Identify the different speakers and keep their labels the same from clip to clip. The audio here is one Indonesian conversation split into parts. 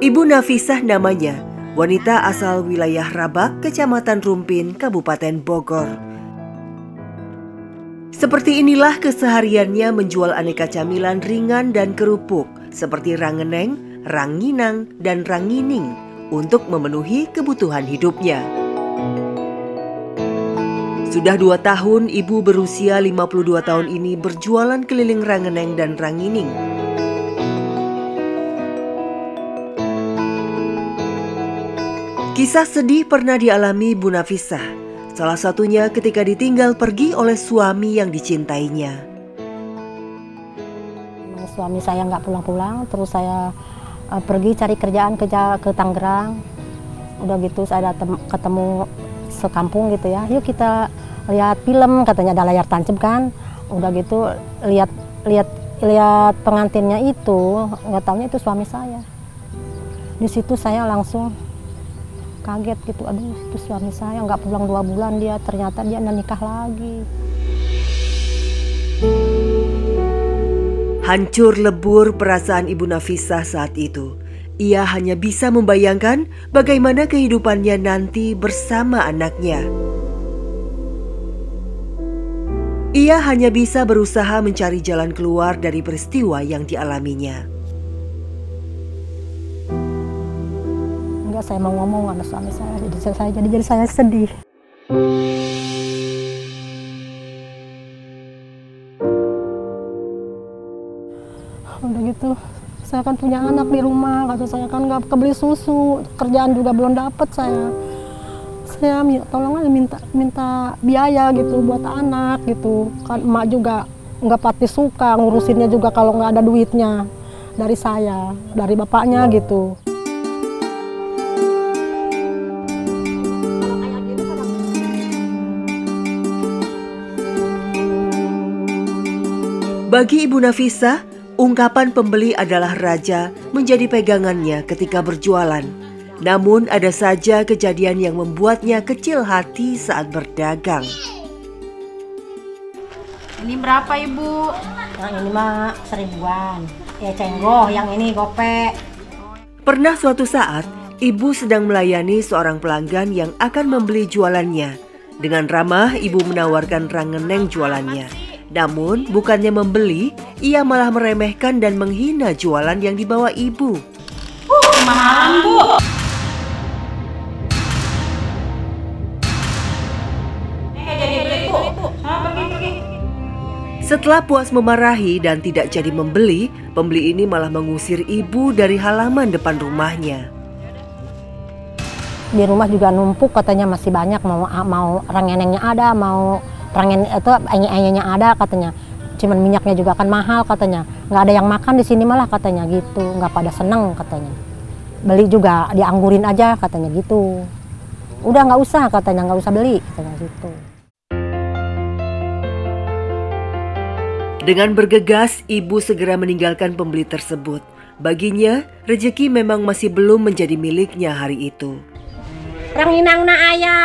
Speaker 1: Ibu Nafisah namanya, wanita asal wilayah Rabak, Kecamatan Rumpin, Kabupaten Bogor. Seperti inilah kesehariannya menjual aneka camilan ringan dan kerupuk seperti rangeneng, ranginang, dan rangining untuk memenuhi kebutuhan hidupnya. Sudah 2 tahun ibu berusia 52 tahun ini berjualan keliling rangeneng dan rangining. Kisah sedih pernah dialami Bu Nafisah, salah satunya ketika ditinggal pergi oleh suami yang dicintainya.
Speaker 2: Suami saya nggak pulang-pulang, terus saya pergi cari kerjaan ke Tangerang. Udah gitu saya ketemu sekampung gitu ya, yuk kita lihat film, katanya ada layar tancap kan. Udah gitu lihat pengantinnya itu, nggak taunya itu suami saya. Di situ saya langsung kaget gitu, aduh itu suami saya nggak pulang 2 bulan dia, ternyata dia udah nikah lagi.
Speaker 1: Hancur lebur perasaan Ibu Nafisah saat itu. Ia hanya bisa membayangkan bagaimana kehidupannya nanti bersama anaknya. Ia hanya bisa berusaha mencari jalan keluar dari peristiwa yang dialaminya.
Speaker 2: Enggak, saya mau ngomong sama suami saya, jadi saya sedih. Udah gitu, saya kan punya anak di rumah, kata saya kan nggak kebeli susu, kerjaan juga belum dapet saya. Saya tolong aja minta biaya gitu buat anak gitu. Kan emak juga nggak pasti suka ngurusinnya juga kalau nggak ada duitnya dari saya, dari bapaknya gitu.
Speaker 1: Bagi Ibu Nafisah, ungkapan pembeli adalah raja menjadi pegangannya ketika berjualan. Namun ada saja kejadian yang membuatnya kecil hati saat berdagang.
Speaker 3: Ini berapa Ibu?
Speaker 2: Yang ini mah 1000-an, ya cenggoh, yang ini gope.
Speaker 1: Pernah suatu saat, ibu sedang melayani seorang pelanggan yang akan membeli jualannya. Dengan ramah, ibu menawarkan rangeneng jualannya. Namun, bukannya membeli, ia malah meremehkan dan menghina jualan yang dibawa ibu.
Speaker 3: Mahalan Bu. Jadi beli Bu. Pergi.
Speaker 1: Setelah puas memarahi dan tidak jadi membeli, pembeli ini malah mengusir ibu dari halaman depan rumahnya.
Speaker 2: Di rumah juga numpuk, katanya masih banyak, mau rangenengnya ada, mau rangen itu enye-enyenya ada katanya. Cuman minyaknya juga kan mahal katanya. Nggak ada yang makan di sini malah katanya gitu. Nggak pada seneng katanya. Beli juga dianggurin aja katanya gitu. Udah nggak usah katanya, nggak usah beli katanya gitu.
Speaker 1: Dengan bergegas, ibu segera meninggalkan pembeli tersebut. Baginya, rejeki memang masih belum menjadi miliknya hari itu.
Speaker 2: Ranginang na aya.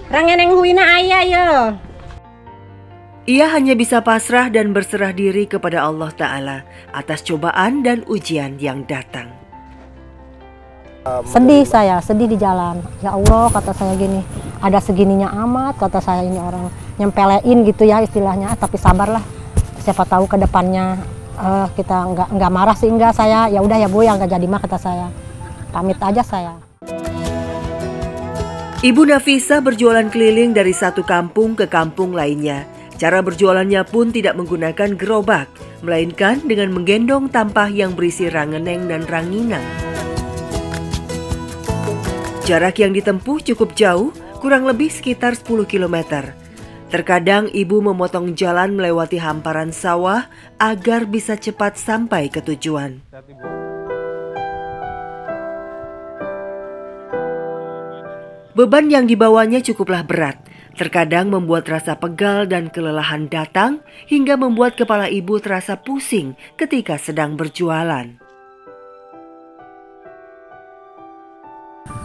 Speaker 2: Rangeneng huina aya ya.
Speaker 1: Ia hanya bisa pasrah dan berserah diri kepada Allah Ta'ala atas cobaan dan ujian yang datang.
Speaker 2: Sedih saya, sedih di jalan. Ya Allah, kata saya gini, ada segininya amat, kata saya ini orang nyempelein gitu ya istilahnya. Tapi sabarlah, siapa tahu ke depannya kita nggak marah sih enggak saya. Ya udah ya Bu, yang nggak jadi mah kata saya. Pamit aja saya.
Speaker 1: Ibu Nafisah berjualan keliling dari satu kampung ke kampung lainnya. Cara berjualannya pun tidak menggunakan gerobak, melainkan dengan menggendong tampah yang berisi rangeneng dan ranginang. Jarak yang ditempuh cukup jauh, kurang lebih sekitar 10 km. Terkadang ibu memotong jalan melewati hamparan sawah agar bisa cepat sampai ke tujuan. Beban yang dibawanya cukuplah berat, terkadang membuat rasa pegal dan kelelahan datang hingga membuat kepala ibu terasa pusing ketika sedang berjualan.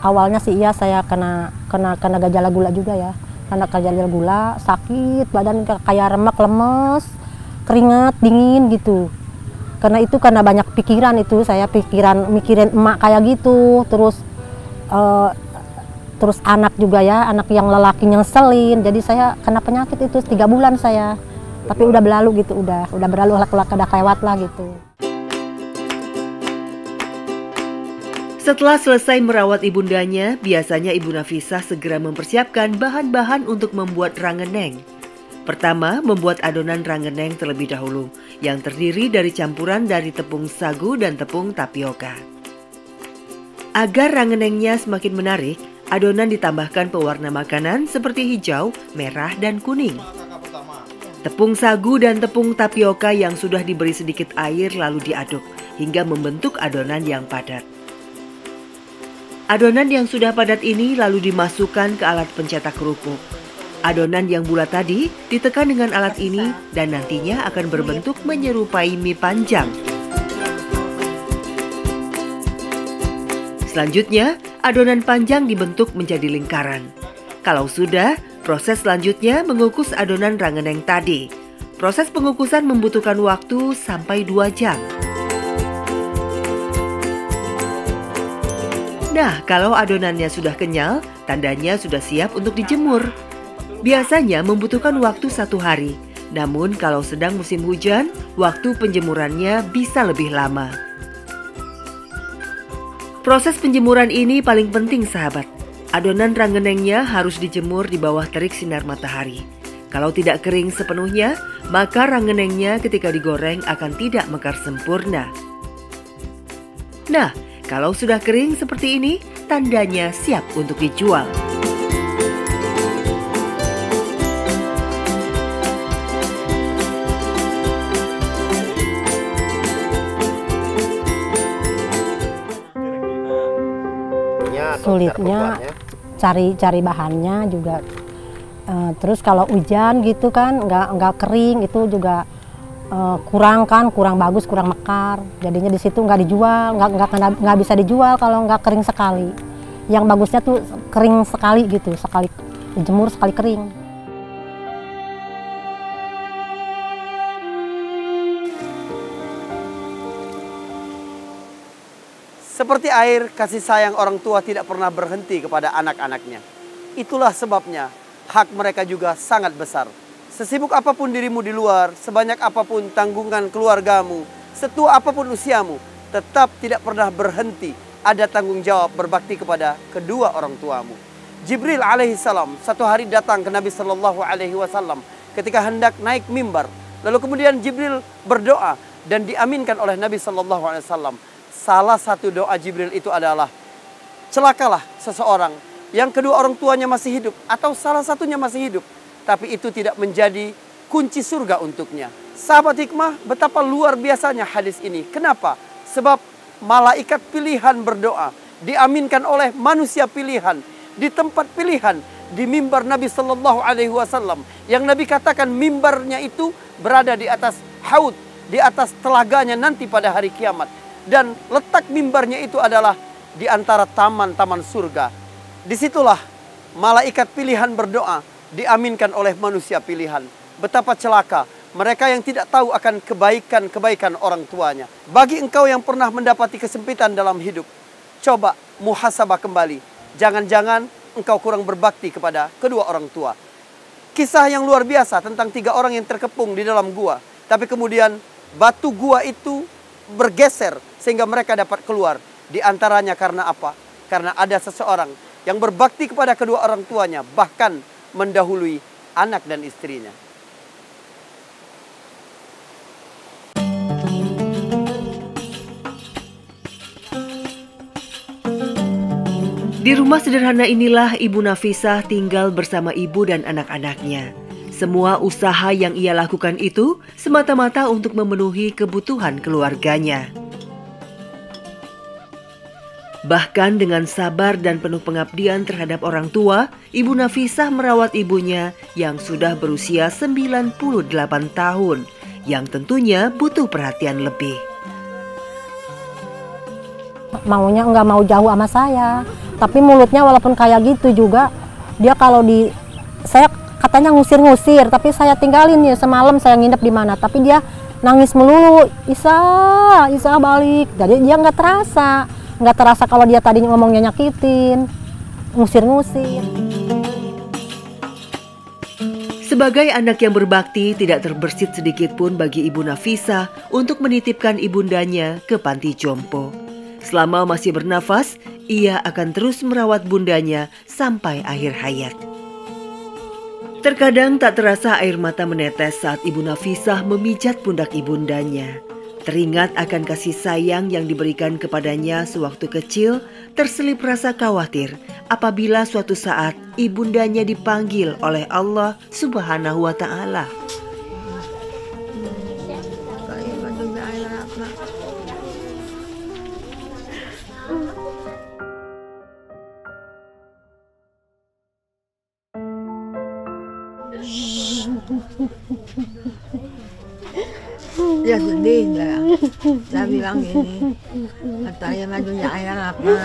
Speaker 2: Awalnya sih iya saya kena gejala gula juga ya. Karena gejala gula, sakit, badan kayak remek, lemes, keringat, dingin gitu. karena banyak pikiran itu, saya mikirin emak kayak gitu, terus anak juga ya, anak yang lelaki nyeselin, jadi saya kena penyakit itu 3 bulan saya, tapi udah berlalu gitu, udah berlalu, udah kelewat lah gitu.
Speaker 1: Setelah selesai merawat ibundanya, biasanya Ibu Nafisah segera mempersiapkan bahan-bahan untuk membuat rangeneng. Pertama, membuat adonan rangeneng terlebih dahulu, yang terdiri dari campuran dari tepung sagu dan tepung tapioka. Agar rangenengnya semakin menarik, adonan ditambahkan pewarna makanan seperti hijau, merah, dan kuning. Tepung sagu dan tepung tapioka yang sudah diberi sedikit air lalu diaduk hingga membentuk adonan yang padat. Adonan yang sudah padat ini lalu dimasukkan ke alat pencetak kerupuk. Adonan yang bulat tadi ditekan dengan alat ini dan nantinya akan berbentuk menyerupai mie panjang. Selanjutnya, adonan panjang dibentuk menjadi lingkaran. Kalau sudah, proses selanjutnya mengukus adonan rangeneng tadi. Proses pengukusan membutuhkan waktu sampai 2 jam. Nah, kalau adonannya sudah kenyal, tandanya sudah siap untuk dijemur. Biasanya membutuhkan waktu 1 hari. Namun kalau sedang musim hujan, waktu penjemurannya bisa lebih lama. Proses penjemuran ini paling penting sahabat. Adonan rangenengnya harus dijemur di bawah terik sinar matahari. Kalau tidak kering sepenuhnya, maka rangenengnya ketika digoreng akan tidak mekar sempurna. Nah, kalau sudah kering seperti ini, tandanya siap untuk dijual.
Speaker 2: Sulitnya cari bahannya juga, terus kalau hujan gitu kan nggak kering itu juga kurang bagus, kurang mekar, jadinya di situ nggak dijual, nggak bisa dijual kalau nggak kering sekali. Yang bagusnya tuh kering sekali gitu, sekali dijemur sekali kering.
Speaker 4: Seperti air, kasih sayang orang tua tidak pernah berhenti kepada anak-anaknya. Itulah sebabnya hak mereka juga sangat besar. Sesibuk apapun dirimu di luar, sebanyak apapun tanggungan keluargamu, setua apapun usiamu, tetap tidak pernah berhenti ada tanggung jawab berbakti kepada kedua orang tuamu. Jibril alaihissalam satu hari datang ke Nabi Shallallahu Alaihi Wasallam ketika hendak naik mimbar. Lalu kemudian Jibril berdoa dan diaminkan oleh Nabi Shallallahu Alaihi Wasallam. Salah satu doa Jibril itu adalah, celakalah seseorang yang kedua orang tuanya masih hidup atau salah satunya masih hidup, tapi itu tidak menjadi kunci surga untuknya. Sahabat hikmah, betapa luar biasanya hadis ini. Kenapa? Sebab malaikat pilihan berdoa, diaminkan oleh manusia pilihan, di tempat pilihan, di mimbar Nabi Sallallahu Alaihi Wasallam. Yang Nabi katakan mimbarnya itu berada di atas haud, di atas telaganya nanti pada hari kiamat. Dan letak mimbarnya itu adalah di antara taman-taman surga. Disitulah malaikat pilihan berdoa, diaminkan oleh manusia pilihan. Betapa celaka mereka yang tidak tahu akan kebaikan-kebaikan orang tuanya. Bagi engkau yang pernah mendapati kesempitan dalam hidup, coba muhasabah kembali. Jangan-jangan engkau kurang berbakti kepada kedua orang tua. Kisah yang luar biasa tentang 3 orang yang terkepung di dalam gua. Tapi kemudian batu gua itu bergeser sehingga mereka dapat keluar. Di antaranya karena apa? Karena ada seseorang yang berbakti kepada kedua orang tuanya, bahkan mendahului anak dan istrinya.
Speaker 1: Di rumah sederhana inilah Ibu Nafisah tinggal bersama ibu dan anak-anaknya. Semua usaha yang ia lakukan itu semata-mata untuk memenuhi kebutuhan keluarganya. Bahkan dengan sabar dan penuh pengabdian terhadap orang tua, Ibu Nafisah merawat ibunya yang sudah berusia 98 tahun, yang tentunya butuh perhatian lebih.
Speaker 2: Maunya nggak mau jauh sama saya, tapi mulutnya walaupun kayak gitu juga, dia kalau saya katanya ngusir-ngusir, tapi saya tinggalin ya, semalam saya nginep di mana, tapi dia nangis melulu, Isa balik. Jadi dia nggak terasa kalau dia tadinya ngomongnya nyakitin, ngusir-ngusir.
Speaker 1: Sebagai anak yang berbakti, tidak terbersit sedikit pun bagi Ibu Nafisah untuk menitipkan ibundanya ke panti jompo. Selama masih bernafas, ia akan terus merawat bundanya sampai akhir hayat. Terkadang tak terasa air mata menetes saat Ibu Nafisah memijat pundak ibundanya. Teringat akan kasih sayang yang diberikan kepadanya sewaktu kecil, terselip rasa khawatir apabila suatu saat ibundanya dipanggil oleh Allah Subhanahu wa Ta'ala.
Speaker 5: Ya sedih lah. Saya bilang gini, katanya majunya ayah apa,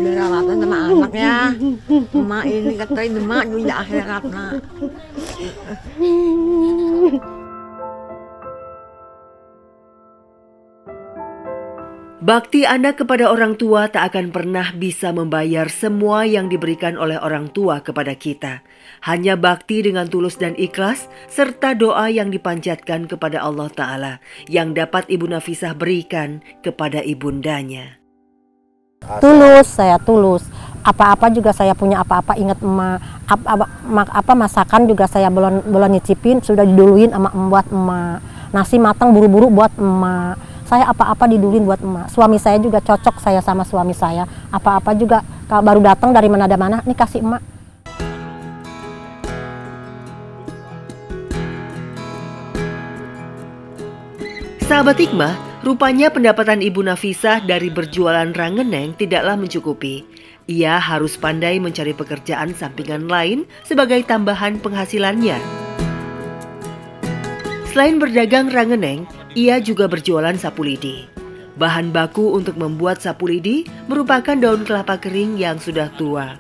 Speaker 5: dirawatan sama anaknya. Emak ini katanya emak juga akhirat nak.
Speaker 1: Bakti anak kepada orang tua tak akan pernah bisa membayar semua yang diberikan oleh orang tua kepada kita. Hanya bakti dengan tulus dan ikhlas, serta doa yang dipanjatkan kepada Allah Ta'ala yang dapat Ibu Nafisah berikan kepada ibundanya.
Speaker 2: Saya tulus. Apa-apa juga saya punya apa-apa ingat emak. Apa masakan juga saya belum nyicipin, sudah diduluin sama buat emak. Nasi matang buru-buru buat emak. Saya apa-apa didulin buat emak. Suami saya juga cocok saya sama suami saya. Apa-apa juga kalau baru datang dari mana-mana, nih kasih emak.
Speaker 1: Sahabat Hikmah, rupanya pendapatan Ibu Nafisah dari berjualan rangeneng tidaklah mencukupi. Ia harus pandai mencari pekerjaan sampingan lain sebagai tambahan penghasilannya. Selain berdagang rangeneng, ia juga berjualan sapu lidi. Bahan baku untuk membuat sapu lidi merupakan daun kelapa kering yang sudah tua.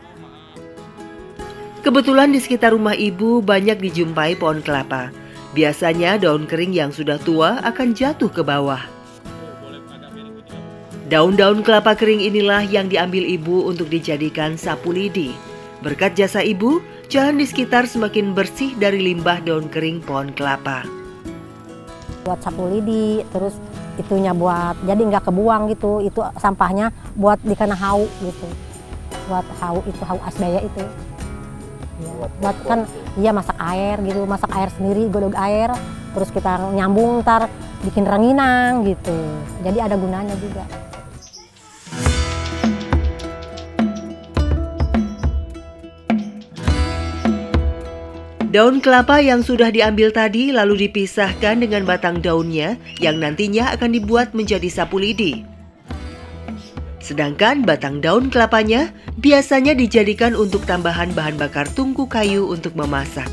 Speaker 1: Kebetulan di sekitar rumah ibu banyak dijumpai pohon kelapa. Biasanya daun kering yang sudah tua akan jatuh ke bawah. Daun-daun kelapa kering inilah yang diambil ibu untuk dijadikan sapu lidi. Berkat jasa ibu, jalan di sekitar semakin bersih dari limbah daun kering pohon kelapa.
Speaker 2: Buat sapu lidi, terus itunya buat jadi nggak kebuang gitu, itu sampahnya buat dikena hau gitu, buat hau itu hau asbaya itu ya, buat kan iya masak air gitu, masak air sendiri, godok air, terus kita nyambung ntar bikin ranginang gitu, jadi ada gunanya juga.
Speaker 1: Daun kelapa yang sudah diambil tadi lalu dipisahkan dengan batang daunnya yang nantinya akan dibuat menjadi sapu lidi. Sedangkan batang daun kelapanya biasanya dijadikan untuk tambahan bahan bakar tungku kayu untuk memasak.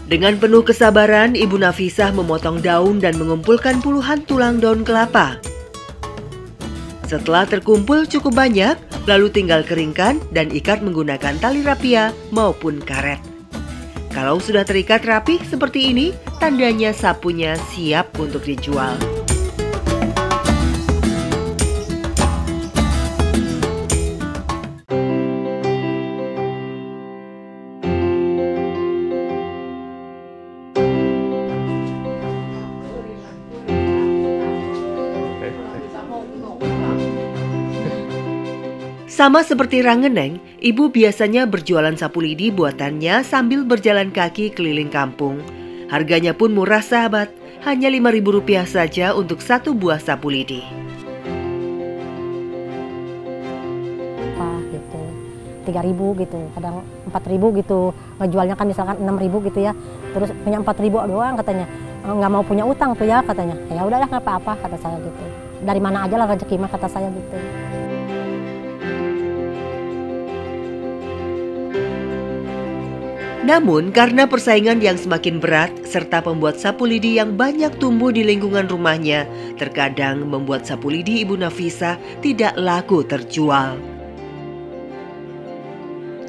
Speaker 1: Dengan penuh kesabaran, Ibu Nafisah memotong daun dan mengumpulkan puluhan tulang daun kelapa. Setelah terkumpul cukup banyak, lalu tinggal keringkan dan ikat menggunakan tali rapia maupun karet. Kalau sudah terikat rapi seperti ini, tandanya sapunya siap untuk dijual. Sama seperti rangeneng, ibu biasanya berjualan sapu lidi buatannya sambil berjalan kaki keliling kampung. Harganya pun murah sahabat, hanya Rp5.000 saja untuk satu buah sapu lidi.
Speaker 2: Gitu, 3.000 gitu, kadang 4.000 gitu, ngejualnya kan misalkan 6.000 gitu ya, terus punya 4.000 doang katanya, nggak mau punya utang tuh ya katanya, ya udahlah nggak apa-apa kata saya gitu, dari mana aja lah rezeki mah kata saya gitu.
Speaker 1: Namun karena persaingan yang semakin berat serta pembuat sapu lidi yang banyak tumbuh di lingkungan rumahnya, terkadang membuat sapu lidi Ibu Nafisah tidak laku terjual.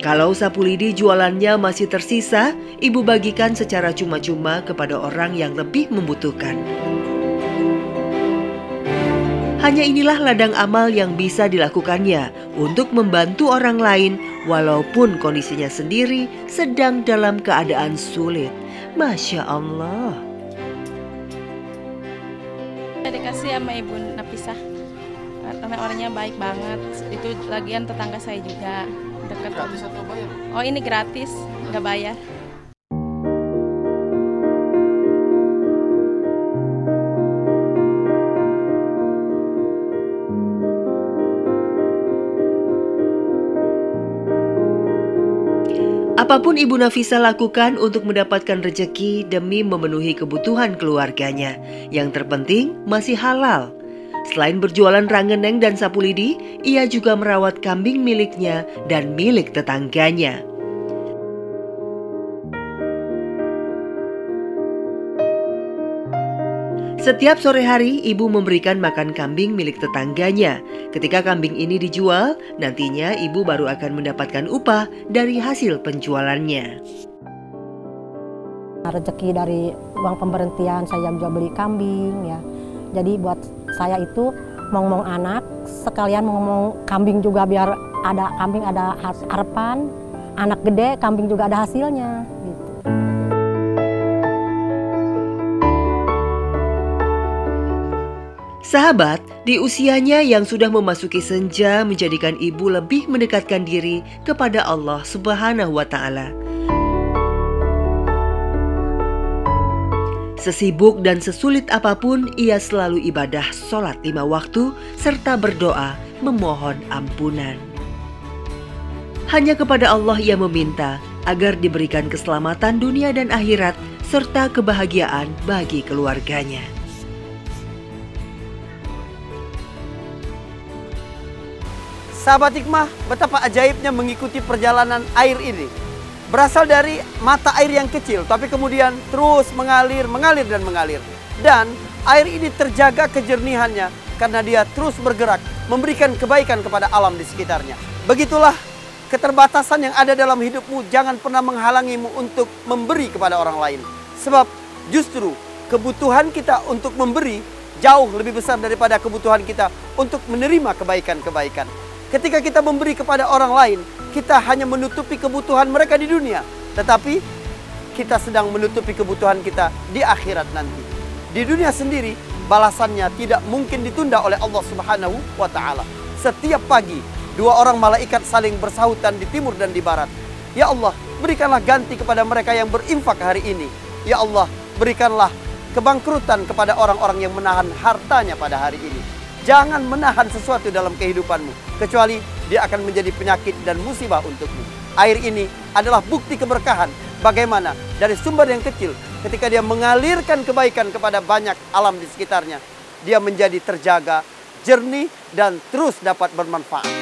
Speaker 1: Kalau sapu lidi jualannya masih tersisa, ibu bagikan secara cuma-cuma kepada orang yang lebih membutuhkan. Hanya inilah ladang amal yang bisa dilakukannya untuk membantu orang lain walaupun kondisinya sendiri sedang dalam keadaan sulit. Masya Allah.
Speaker 6: Dikasih sama Ibu Nafisah karena orangnya baik banget. Itu lagian tetangga saya juga dekat. Gratis atau bayar? Oh, ini gratis, nggak bayar.
Speaker 1: Apapun Ibu Nafisa lakukan untuk mendapatkan rezeki demi memenuhi kebutuhan keluarganya. Yang terpenting masih halal. Selain berjualan rangeneng dan sapu lidi, ia juga merawat kambing miliknya dan milik tetangganya. Setiap sore hari, ibu memberikan makan kambing milik tetangganya. Ketika kambing ini dijual, nantinya ibu baru akan mendapatkan upah dari hasil penjualannya.
Speaker 2: Rezeki dari uang pemberhentian saya juga beli kambing ya. Jadi buat saya itu ngomong anak, sekalian ngomong kambing juga biar ada kambing ada harapan. Anak gede, kambing juga ada hasilnya. Gitu.
Speaker 1: Sahabat, di usianya yang sudah memasuki senja menjadikan ibu lebih mendekatkan diri kepada Allah Subhanahu wa Ta'ala. Sesibuk dan sesulit apapun, ia selalu ibadah sholat 5 waktu serta berdoa memohon ampunan. Hanya kepada Allah ia meminta agar diberikan keselamatan dunia dan akhirat serta kebahagiaan bagi keluarganya.
Speaker 4: Sahabat hikmah, betapa ajaibnya mengikuti perjalanan air ini. Berasal dari mata air yang kecil, tapi kemudian terus mengalir, dan mengalir. Dan air ini terjaga kejernihannya karena dia terus bergerak, memberikan kebaikan kepada alam di sekitarnya. Begitulah keterbatasan yang ada dalam hidupmu, jangan pernah menghalangimu untuk memberi kepada orang lain. Sebab justru kebutuhan kita untuk memberi jauh lebih besar daripada kebutuhan kita untuk menerima kebaikan-kebaikan. Ketika kita memberi kepada orang lain, kita hanya menutupi kebutuhan mereka di dunia. Tetapi kita sedang menutupi kebutuhan kita di akhirat nanti. Di dunia sendiri, balasannya tidak mungkin ditunda oleh Allah Subhanahu wa Ta'ala. Setiap pagi, 2 orang malaikat saling bersahutan di timur dan di barat. Ya Allah, berikanlah ganti kepada mereka yang berinfak hari ini. Ya Allah, berikanlah kebangkrutan kepada orang-orang yang menahan hartanya pada hari ini. Jangan menahan sesuatu dalam kehidupanmu, kecuali dia akan menjadi penyakit dan musibah untukmu. Air ini adalah bukti keberkahan. Bagaimana dari sumber yang kecil, ketika dia mengalirkan kebaikan kepada banyak alam di sekitarnya, dia menjadi terjaga, jernih, dan terus dapat bermanfaat.